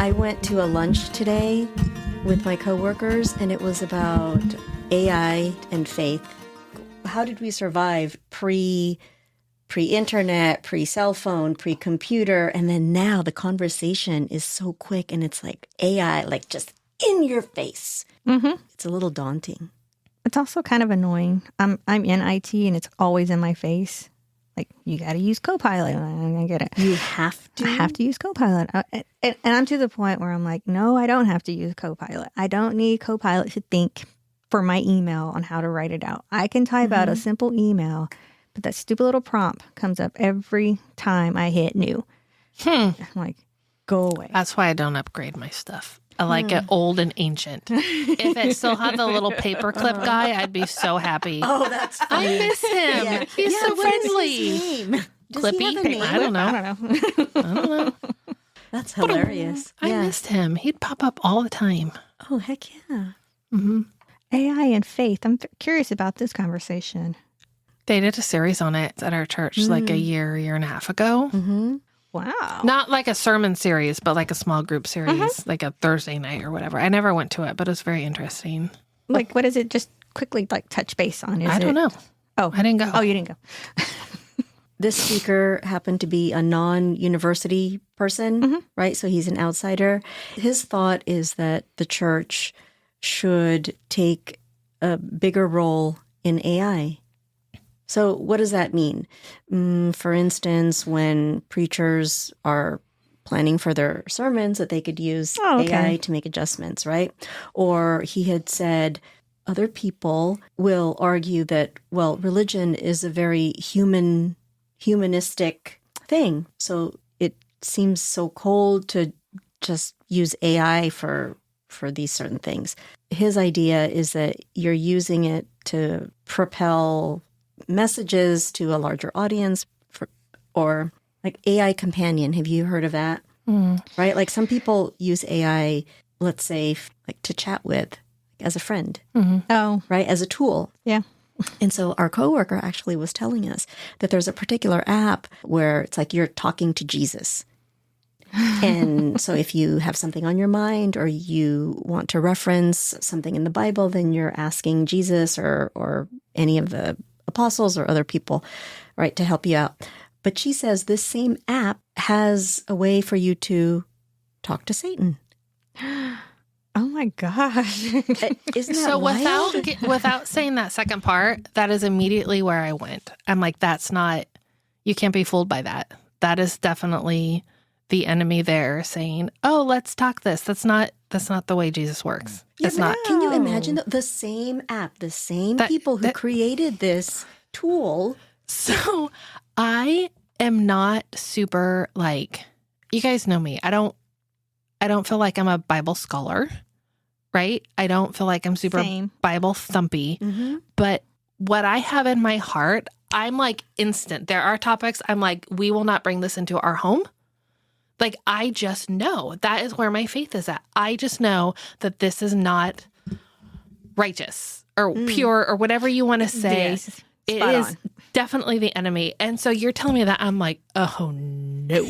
I went to a lunch today with my coworkers, and it was about AI and faith. How did we survive pre-internet, pre-cell phone, pre-computer, and then now the conversation is so quick, and it's like AI, like just in your face. Mm-hmm. It's a little daunting. It's also kind of annoying. I'm in IT, and it's always in my face. Like, you got to use Copilot. I get it. You have to? I have to use Copilot. And I'm to the point where I'm like, no, I don't have to use Copilot. I don't need Copilot to think for my email on how to write it out. I can type out a simple email, but that stupid little prompt comes up every time I hit new. I'm like, go away. That's why I don't upgrade my stuff. I like it old and ancient. If it still had the little paperclip guy, I'd be so happy. Oh, that's funny. I miss him. Yeah. He's so what is friendly. his name? Does Clippy? he have a name? I don't know. I don't know. That's hilarious. I missed him. He'd pop up all the time. Oh, heck yeah. Mm-hmm. AI and faith. I'm curious about this conversation. They did a series on it at our church like a year and a half ago. Mm-hmm. Wow. Not like a sermon series, but like a small group series, like a Thursday night or whatever. I never went to it, but it was very interesting. Like, what is it? Just quickly, like, touch base on? I don't know. Oh, I didn't go. Oh, you didn't go. This speaker happened to be a non-university person, right? So he's an outsider. His thought is that the church should take a bigger role in AI. So what does that mean? For instance, when preachers are planning for their sermons, that they could use AI to make adjustments, right? Or he had said other people will argue that, well, religion is a very humanistic thing. So it seems so cold to just use AI for these certain things. His idea is that you're using it to propel messages to a larger audience, or like AI companion. Have you heard of that? Right? Like some people use AI, let's say, like to chat with as a friend. Oh, right? As a tool. Yeah. And so our coworker actually was telling us that there's a particular app where it's like you're talking to Jesus. And so if you have something on your mind or you want to reference something in the Bible, then you're asking Jesus or any of the apostles or other people, right, to help you out. But she says this same app has a way for you to talk to Satan. Oh my gosh. Isn't that So wild? without saying that second part, that is immediately where I went. I'm like, that's not, you can't be fooled by that. That is definitely the enemy there saying, oh, let's talk this. That's not the way Jesus works. Yeah, it's but not. Can you imagine the same app, the same people who created this tool? So I am not super like, you guys know me. I don't feel like I'm a Bible scholar, right? I don't feel like I'm super Bible thumpy. But what I have in my heart, I'm like instant. There are topics I'm like, we will not bring this into our home. Like, I just know that is where my faith is at. I just know that this is not righteous or pure or whatever you want to say. Yes. It is definitely the enemy. And so you're telling me that, I'm like, oh, no.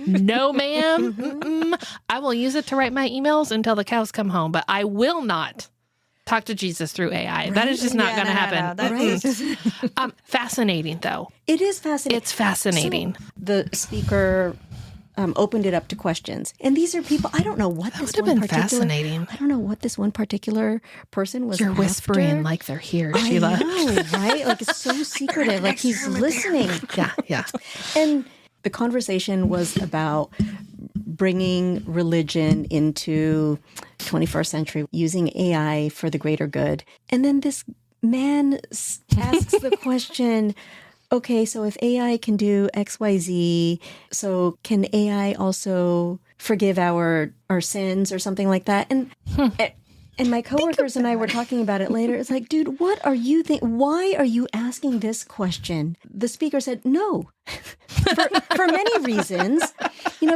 No, ma'am. I will use it to write my emails until the cows come home, but I will not talk to Jesus through AI. Right? That is just not going to happen. Right? Fascinating, though. It is fascinating. It's fascinating. So the speaker opened it up to questions. And these are people, I don't know what this would have been fascinating. I don't know what this one particular person was You're after. whispering like they're here, Sheila. I know, right? Like it's so secretive. Like he's listening. Yeah. And the conversation was about bringing religion into 21st century, using AI for the greater good. And then this man asks the question, okay, so if AI can do XYZ, so can AI also forgive our sins or something like that? And my coworkers and I were talking about it later. It's like, dude, what are you why are you asking this question? The speaker said, no, for many reasons,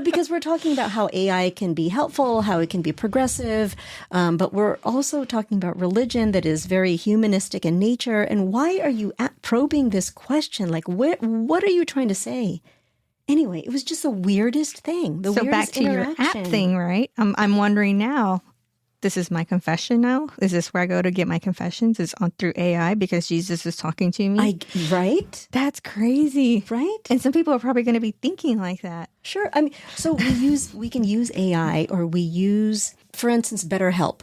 because we're talking about how AI can be helpful, how it can be progressive. But we're also talking about religion that is very humanistic in nature. And why are you probing this question? Like, what are you trying to say? Anyway, it was just the weirdest thing. The So weirdest back to your interaction. app thing, right? I'm wondering now, this is my confession now? Is this where I go to get my confessions? Is on through AI because Jesus is talking to me? Right? That's crazy. Right? And some people are probably going to be thinking like that. Sure. I mean, so we can use AI, or we use, for instance, BetterHelp.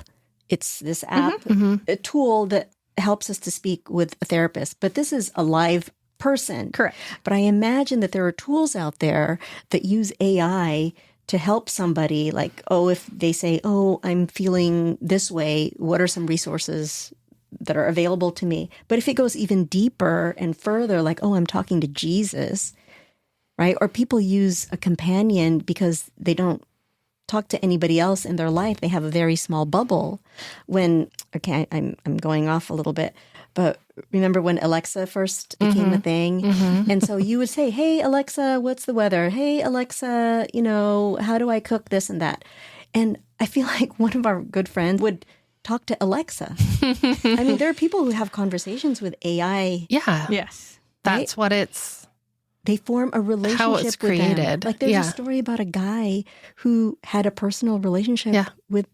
It's this app, a tool that helps us to speak with a therapist, but this is a live person. Correct. But I imagine that there are tools out there that use AI to help somebody, like, oh, if they say, oh, I'm feeling this way, what are some resources that are available to me? But if it goes even deeper and further, like, oh, I'm talking to Jesus, right? Or people use a companion because they don't talk to anybody else in their life. They have a very small bubble. I'm going off a little bit, but remember when Alexa first became a thing? And so you would say, hey, Alexa, what's the weather? Hey, Alexa, how do I cook this and that? And I feel like one of our good friends would talk to Alexa. I mean, there are people who have conversations with AI. Yeah. Yes. That's what it's. They form a relationship How it's with created. them. Like there's a story about a guy who had a personal relationship with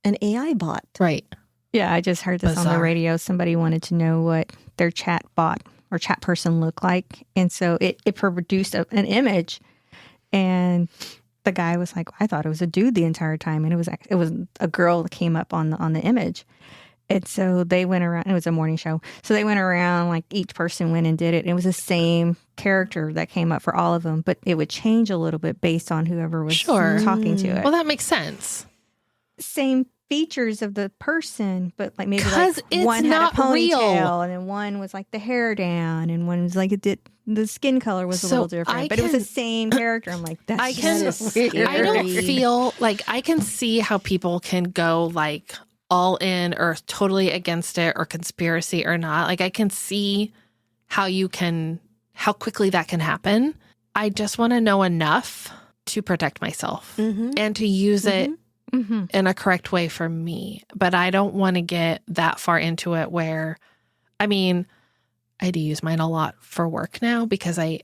an AI bot. Right. Yeah, I just heard this on the radio. Somebody wanted to know what their chat bot or chat person looked like. And so it produced an image. And the guy was like, I thought it was a dude the entire time. And it was a girl that came up on the image. And so they went around, it was a morning show. So they went around, like each person went and did it. And it was the same character that came up for all of them, but it would change a little bit based on whoever was talking to it. Well, that makes sense. Same features of the person, but like maybe because like one had a ponytail real. and then one was like the hair down and one was like the skin color was a little different, but it was the same character. I'm like, that's weird. I don't feel like I can see how people can go like all in or totally against it or conspiracy or not. Like I can see how quickly that can happen. I just want to know enough to protect myself and to use it in a correct way for me. But I don't want to get that far into it where, I mean, I do use mine a lot for work now because I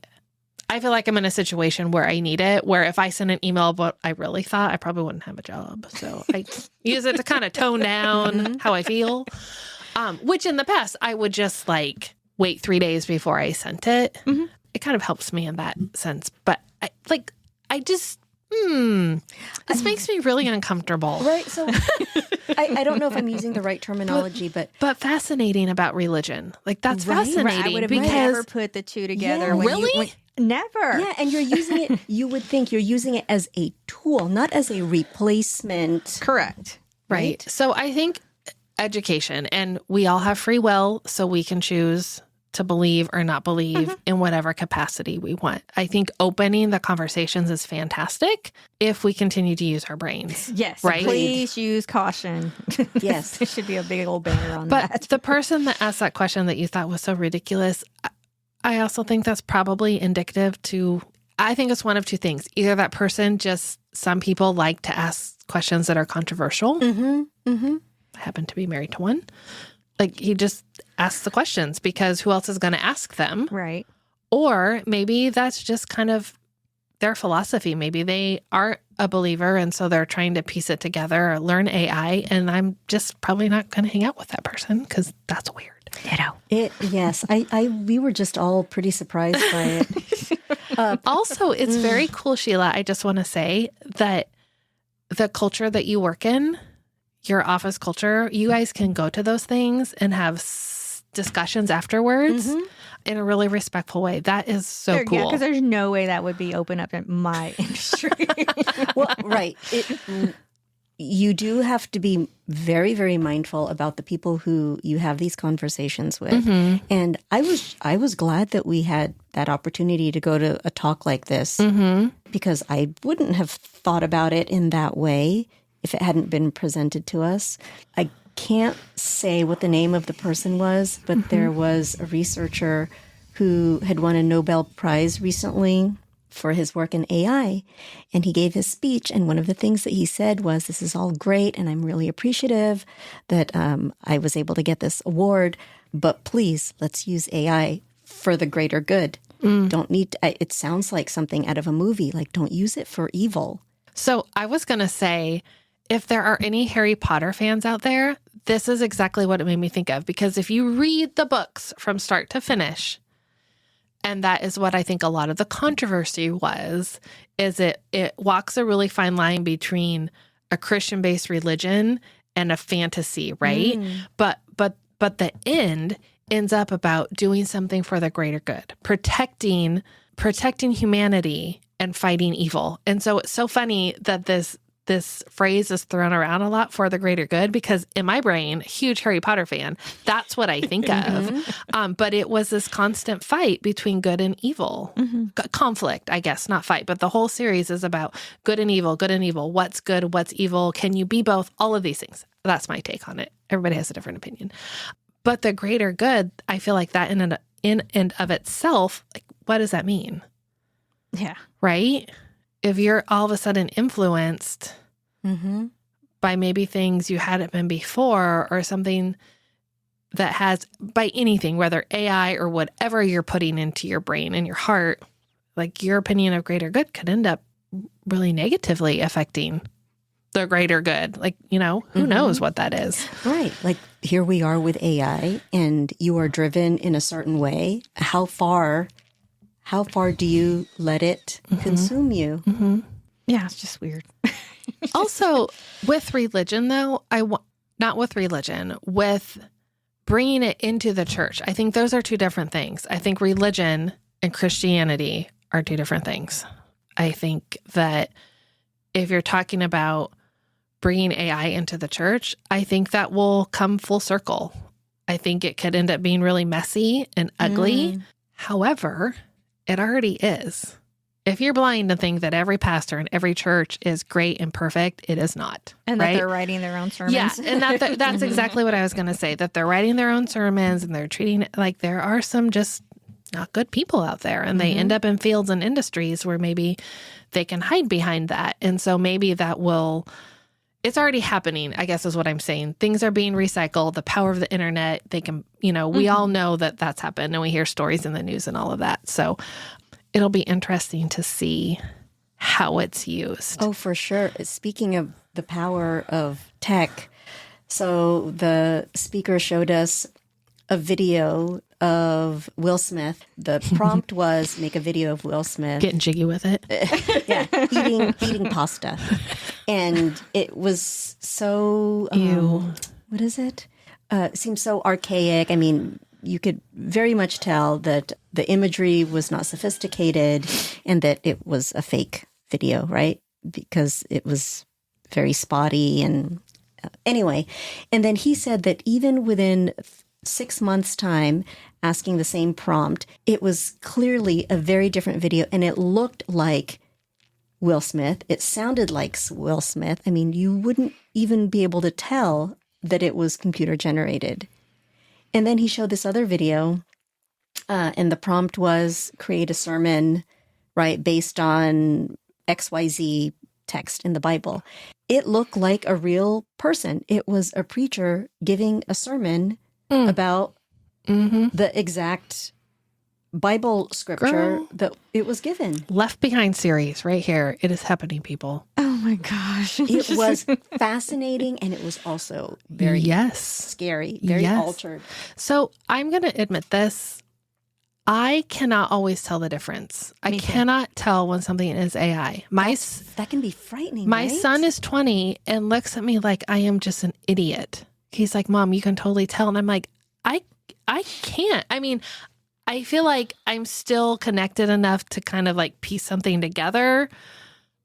feel like I'm in a situation where I need it, where if I send an email about what I really thought, I probably wouldn't have a job. So I use it to kind of tone down how I feel, which in the past I would just like wait 3 days before I sent it. It kind of helps me in that sense. But this makes me really uncomfortable. Right. So I don't know if I'm using the right terminology, but fascinating about religion. Like that's fascinating. Right. I would have because never put the two together. Yeah. Really? Never. Yeah, and you're using it, you would think you're using it as a tool, not as a replacement. Correct. Right. So I think education, and we all have free will, so we can choose to believe or not believe in whatever capacity we want. I think opening the conversations is fantastic if we continue to use our brains. Yes. Right? Please use caution. Yes. There should be a big old banner on But that. the person that asked that question that you thought was so ridiculous, I also think that's probably indicative to, I think it's one of two things. Either that person some people like to ask questions that are controversial. I happen to be married to one. Like he just asks the questions because who else is going to ask them? Right. Or maybe that's just kind of their philosophy. Maybe they are a believer and so they're trying to piece it together or learn AI. And I'm just probably not going to hang out with that person because that's weird. Yes. We were just all pretty surprised by it. Also, it's very cool, Sheila. I just want to say that the culture that you work in, your office culture, you guys can go to those things and have discussions afterwards in a really respectful way. That is so cool. Yeah, because there's no way that would be open up in my industry. Well, right. You do have to be very, very mindful about the people who you have these conversations with. And I was glad that we had that opportunity to go to a talk like this because I wouldn't have thought about it in that way if it hadn't been presented to us. I can't say what the name of the person was, but there was a researcher who had won a Nobel Prize recently for his work in AI. And he gave his speech. And one of the things that he said was, this is all great. And I'm really appreciative that I was able to get this award. But please, let's use AI for the greater good. Don't need to, it sounds like something out of a movie. Like, don't use it for evil. So I was going to say, if there are any Harry Potter fans out there, this is exactly what it made me think of. Because if you read the books from start to finish, and that is what I think a lot of the controversy was, is it walks a really fine line between a Christian-based religion and a fantasy, right? But the end ends up about doing something for the greater good, protecting humanity and fighting evil. And so it's so funny that this phrase is thrown around a lot, for the greater good, because in my brain, huge Harry Potter fan, that's what I think of. But it was this constant fight between good and evil. Conflict, I guess, not fight. But the whole series is about good and evil, good and evil. What's good, what's evil? Can you be both? All of these things. That's my take on it. Everybody has a different opinion. But the greater good, I feel like that in and of itself, like, what does that mean? Yeah. Right? If you're all of a sudden influenced by maybe things you hadn't been before, or something that has, by anything, whether AI or whatever you're putting into your brain and your heart, like, your opinion of greater good could end up really negatively affecting the greater good. Like, who knows what that is? Right. Like, here we are with AI, and you are driven in a certain way. How far do you let it consume you? Yeah, it's just weird. Also, with religion, though, not with religion, with bringing it into the church. I think those are two different things. I think religion and Christianity are two different things. I think that if you're talking about bringing AI into the church, I think that will come full circle. I think it could end up being really messy and ugly. However, it already is. If you're blind to think that every pastor in every church is great and perfect, it is not. And that they're writing their own sermons. Yeah, and that's exactly what I was going to say, that they're writing their own sermons and they're treating it like there are some just not good people out there, and they end up in fields and industries where maybe they can hide behind that. And so maybe that will... It's already happening, I guess is what I'm saying. Things are being recycled. The power of the internet, they can, we all know that that's happened, and we hear stories in the news and all of that. So it'll be interesting to see how it's used. Oh, for sure. Speaking of the power of tech, so the speaker showed us a video of Will Smith. The prompt was make a video of Will Smith. Getting jiggy with it. Yeah, eating pasta. And it was so, what is it? It seems so archaic. I mean, you could very much tell that the imagery was not sophisticated and that it was a fake video, right? Because it was very spotty and anyway. And then he said that even within 6 months' time, asking the same prompt, it was clearly a very different video, and it looked like Will Smith. It sounded like Will Smith. I mean, you wouldn't even be able to tell that it was computer generated. And then he showed this other video, and the prompt was create a sermon, right, based on XYZ text in the Bible. It looked like a real person. It was a preacher giving a sermon about the exact Bible scripture that it was given. Left Behind series right here. It is happening, people. Oh my gosh. It was fascinating, and it was also very scary, very altered. So I'm going to admit this. I cannot always tell the difference. I cannot tell when something is AI. That can be frightening. My right? son is 20 and looks at me like I am just an idiot. He's like, Mom, you can totally tell. And I'm like, I can't. I mean, I feel like I'm still connected enough to kind of like piece something together,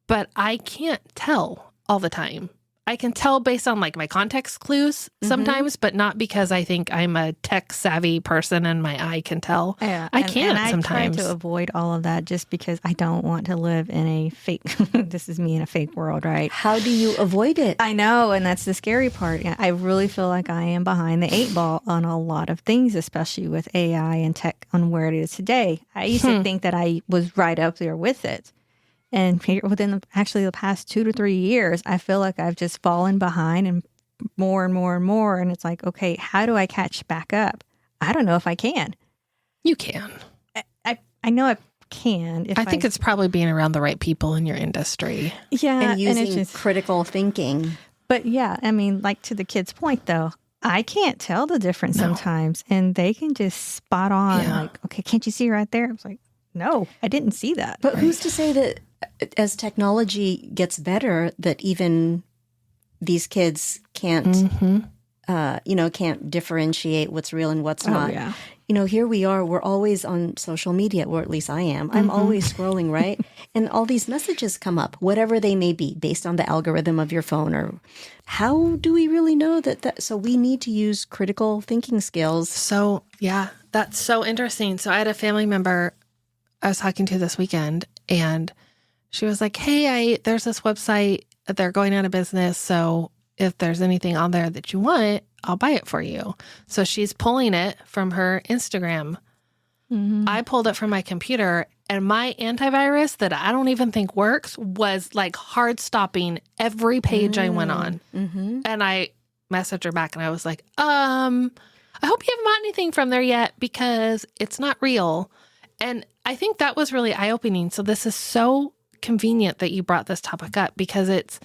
but I can't tell all the time. I can tell based on like my context clues sometimes, but not because I think I'm a tech savvy person and my eye can tell. Yeah, I can't and sometimes. I try to avoid all of that just because I don't want to live in a fake, this is me in a fake world, right? How do you avoid it? I know, and that's the scary part. I really feel like I am behind the 8 ball on a lot of things, especially with AI and tech on where it is today. I used to think that I was right up there with it. And within the past 2 to 3 years, I feel like I've just fallen behind and more and more and more. And it's like, okay, how do I catch back up? I don't know if I can. You can. I I know it can. If I think it's probably being around the right people in your industry. Yeah. And using it's just, critical thinking. but yeah, I mean, like to the kid's point though, I can't tell the difference sometimes. And they can just spot on like, okay, can't you see right there? I was like, no, I didn't see that. But who's to say that as technology gets better, that even these kids can't, can't differentiate what's real and what's not. Yeah. Here we are, we're always on social media, or at least I am. I'm always scrolling, right? And all these messages come up, whatever they may be, based on the algorithm of your phone. Or how do we really know that? So we need to use critical thinking skills. So, yeah, that's so interesting. So I had a family member I was talking to this weekend, and she was like, hey, there's this website that they're going out of business. So if there's anything on there that you want, I'll buy it for you. So she's pulling it from her Instagram. I pulled it from my computer, and my antivirus that I don't even think works was like hard stopping every page I went on. And I messaged her back and I was like, I hope you haven't bought anything from there yet because it's not real. And I think that was really eye-opening. So this is so convenient that you brought this topic up, because it's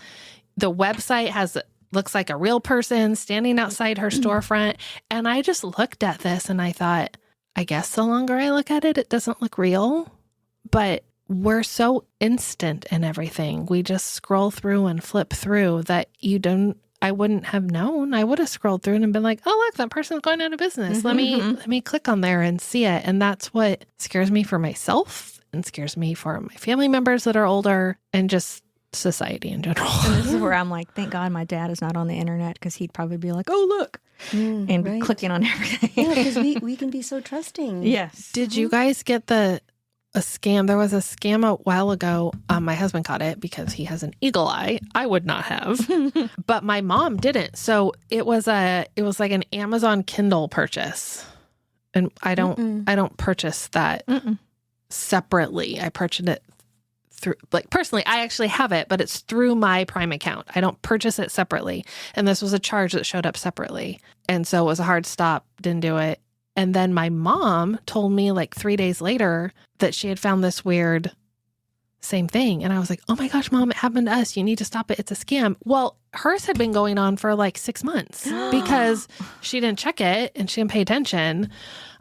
the website looks like a real person standing outside her storefront. And I just looked at this and I thought, I guess the longer I look at it, it doesn't look real. But we're so instant in everything. We just scroll through and flip through that I wouldn't have known. I would have scrolled through and been like, oh, look, that person's going out of business. Let me click on there and see it. And that's what scares me for myself and scares me for my family members that are older and just society in general. And this is where I'm like, thank God my dad is not on the internet, because he'd probably be like, oh, look, and be clicking on everything. Yeah, because we can be so trusting. Yes. Did you guys get a scam? There was a scam a while ago. My husband caught it because he has an eagle eye. I would not have, but my mom didn't. So it was like an Amazon Kindle purchase, and I don't purchase that separately. I purchased it through, like, personally, I actually have it, but it's through my Prime account. I don't purchase it separately. And this was a charge that showed up separately. And so it was a hard stop. Didn't do it. And then my mom told me like 3 days later that she had found this weird same thing. And I was like, oh my gosh, Mom, it happened to us. You need to stop it. It's a scam. Well, hers had been going on for like 6 months because she didn't check it and she didn't pay attention.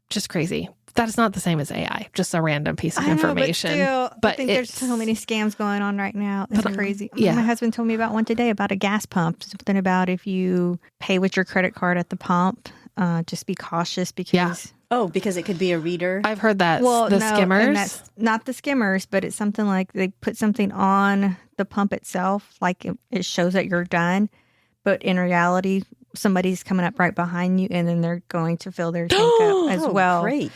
Just crazy. That is not the same as AI, just a random piece of information. But I think there's so many scams going on right now. It's crazy. Yeah. My husband told me about one today about a gas pump. Something about if you pay with your credit card at the pump, just be cautious because... Yeah. Oh, because it could be a reader? I've heard that. Skimmers? And that's not the skimmers, but it's something like they put something on the pump itself, like it shows that you're done. But in reality, somebody's coming up right behind you, and then they're going to fill their tank up as well. Great.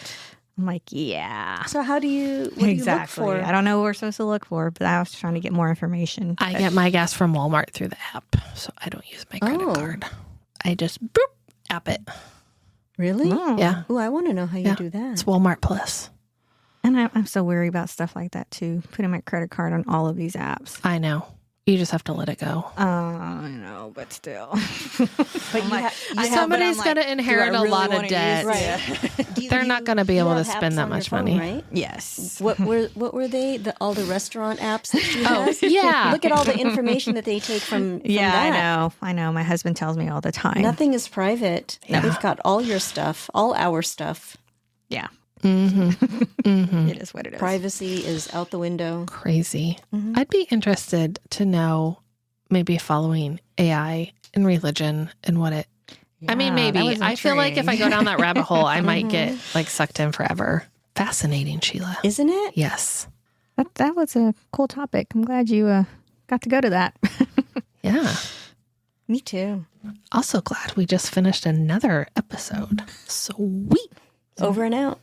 I'm like, yeah. So what do you look for? I don't know what we're supposed to look for, but I was trying to get more information. I get my gas from Walmart through the app, so I don't use my credit card. I just boop, app it. Really? Oh. Yeah. Oh, I want to know how you do that. It's Walmart Plus. And I'm so weary about stuff like that too. Putting my credit card on all of these apps. I know. You just have to let it go. I know, but still. But somebody's going to inherit a lot of debt. Right. They're not going to be able to spend that much money. Right? Yes. What were they? All the restaurant apps that she has? Yeah. Look at all the information that they take from that. I know. My husband tells me all the time. Nothing is private. Yeah. They've got all your stuff, all our stuff. Yeah. Mm-hmm. It is what it is. Privacy is out the window. Crazy. I'd be interested to know, maybe following AI and religion and what it... I mean, maybe. I feel like if I go down that rabbit hole, I might get like sucked in forever. Fascinating, Sheila. Isn't it? Yes. That was a cool topic. I'm glad you got to go to that. Yeah. Me too. Also glad we just finished another episode. Sweet. Over and out.